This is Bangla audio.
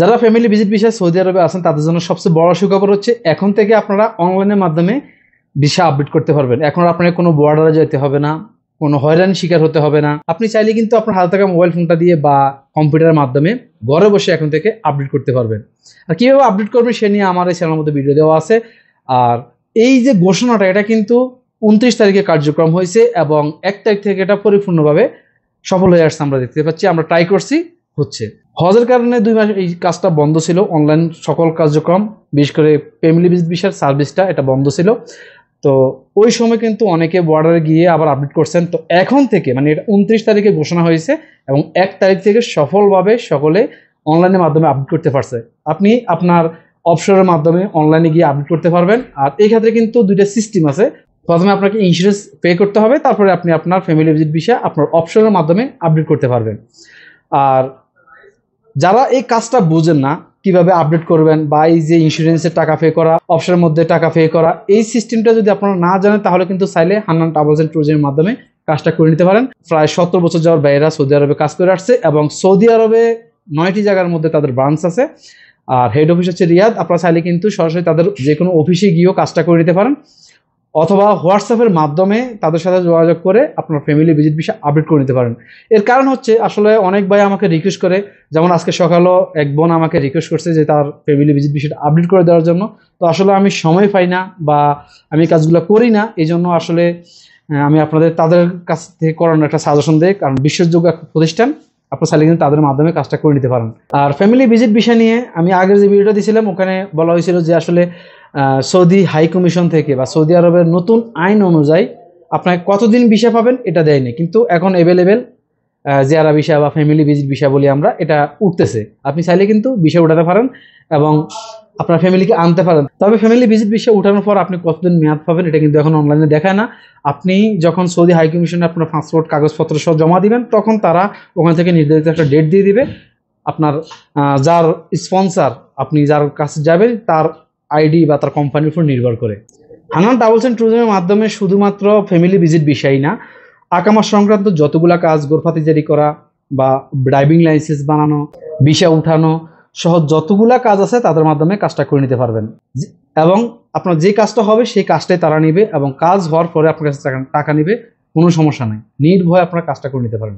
যারা ফ্যামিলি ভিজিট ভিসায় সৌদি আরবে আছেন তাদের জন্য সবচেয়ে বড় সুখবর হচ্ছে এখন থেকে আপনারা অনলাইনের মাধ্যমে ভিসা আপডেট করতে পারবেন। এখন আপনার কোনো বর্ডারে যেতে হবে না, কোনো হয়রানির শিকার হতে হবে না। আপনি চাইলে কিন্তু আপনার হাতে থাকা মোবাইল ফোনটা দিয়ে বা কম্পিউটারের মাধ্যমে ঘরে বসে এখন থেকে আপডেট করতে পারবেন। আর কীভাবে আপডেট করবেন সে নিয়ে আমার এই চ্যানেলের মধ্যে ভিডিও দেওয়া আছে। আর এই যে ঘোষণাটা এটা কিন্তু 29 তারিখে কার্যক্রম হয়েছে এবং 1 তারিখ থেকে এটা পরিপূর্ণভাবে সফল হয়ে আসছে। আমরা দেখতে পাচ্ছি, আমরা ট্রাই করছি, হচ্ছে। হজের কারণে 2 মাস এই কাজটা বন্ধ ছিল, অনলাইন সকল কার্যক্রম, বিশেষ করে ফ্যামিলি ভিজিট ভিসার সার্ভিসটা এটা বন্ধ ছিল। তো ওই সময় কিন্তু অনেকে বর্ডারে গিয়ে আবার আপডেট করছেন। তো এখন থেকে মানে এটা 29 তারিখে ঘোষণা হয়েছে এবং 1 তারিখ থেকে সফলভাবে সকলে অনলাইনের মাধ্যমে আপডেট করতে পারছে। আপনি আপনার অফশোরের মাধ্যমে অনলাইনে গিয়ে আপডেট করতে পারবেন। আর এই ক্ষেত্রে কিন্তু 2টা সিস্টেম আছে। প্রথমে আপনাকে ইন্স্যুরেন্স পে করতে হবে, তারপরে আপনি আপনার ফ্যামিলি ভিজিট ভিসা আপনার অফশোরের মাধ্যমে আপডেট করতে পারবেন। আর যারা এই কাজটা বুঝেন না কিভাবে আপডেট করবেন বা এই যে ইন্স্যুরেন্সের টাকা পে করা, অফশোরের মধ্যে টাকা পে করা, এই সিস্টেমটা যদি আপনারা না জানেন তাহলে কিন্তু চাইলে হান্নান ট্রাভেলস এন্ড ট্যুরিজমের মাধ্যমে কাজটা করে নিতে পারেন। প্রায় 70 বছর যাওয়ার বাইরা সৌদি আরবে কাজ করে আসছে এবং সৌদি আরবে 9টি জায়গার মধ্যে তাদের ব্রাঞ্চ আছে। আর হেড অফিস হচ্ছে রিয়াদ। আপনারা চাইলে কিন্তু সরাসরি তাদের যে কোনো অফিসে গিয়েও কাজটা করে নিতে পারেন, অথবা হোয়াটসঅ্যাপের মাধ্যমে তাদের সাথে যোগাযোগ করে আপনার ফ্যামিলি ভিজিট ভিসা আপডেট করে নিতে পারেন। এর কারণ হচ্ছে আসলে অনেক ভাই আমাকে রিকোয়েস্ট করে, যেমন আজকে সকালেও এক বোন আমাকে রিকোয়েস্ট করছে যে তার ফ্যামিলি ভিজিট ভিসাটা আপডেট করে দেওয়ার জন্য। তো আসলে আমি সময় পাই না বা আমি কাজগুলো করি না, এই জন্য আসলে আমি তাদের কাছ থেকে করানোর একটা সাজেশন দিই, কারণ বিশ্বাসযোগ্য একটা প্রতিষ্ঠান, আপনার চাইলে কিন্তু তাদের মাধ্যমে কাজটা করে নিতে পারেন। আর ফ্যামিলি ভিজিট ভিসা নিয়ে আমি আগের যে ভিডিওটা দিয়েছিলাম ওখানে বলা হয়েছিল যে আসলে সৌদি হাই কমিশন থেকে বা সৌদি আরবের নতুন আইন অনুযায়ী আপনাকে কতদিন ভিসা পাবেন এটা দেয়নি, কিন্তু এখন অ্যাভেলেবেল জিয়ারা ভিসা বা ফ্যামিলি ভিজিট ভিসা বলি আমরা, এটা উঠতেছে। আপনি চাইলে কিন্তু ভিসা উঠাতে পারেন এবং আপনার ফ্যামিলিকে আনতে পারেন। তবে ফ্যামিলি ভিজিট ভিসা উঠানোর পর আপনি কতদিন মেয়াদ পাবেন এটা কিন্তু এখন অনলাইনে দেখায় না। আপনি যখন সৌদি হাই কমিশনে আপনার পাসপোর্ট কাগজপত্র সহ জমা দিবেন তখন তারা ওখান থেকে নির্ধারিত একটা ডেট দিয়ে দিবে। আপনার যার স্পন্সর, আপনি যার কাছে যাবেন তার আইডি বা তার কোম্পানির উপর নির্ভর করে। হান্নান ট্রাভেলস এন্ড ট্যুরিজমের মাধ্যমে শুধুমাত্র ফ্যামিলি ভিজিট ভিসাই না, আকামা সংক্রান্ত যতগুলা কাজ, গোরফাতি জারি করা বা ড্রাইভিং লাইসেন্স বানানো, ভিসা উঠানো সহ যতগুলা কাজ আছে তাদের মাধ্যমে কাজটা করে নিতে পারবেন। এবং আপনার যে কাজটা হবে সেই কাজটাই তারা নিবে এবং কাজ হওয়ার পরে আপনার কাছে টাকা নিবে, কোনো সমস্যা নেই, নির্ভয়ে আপনার কাজটা করে নিতে পারেন।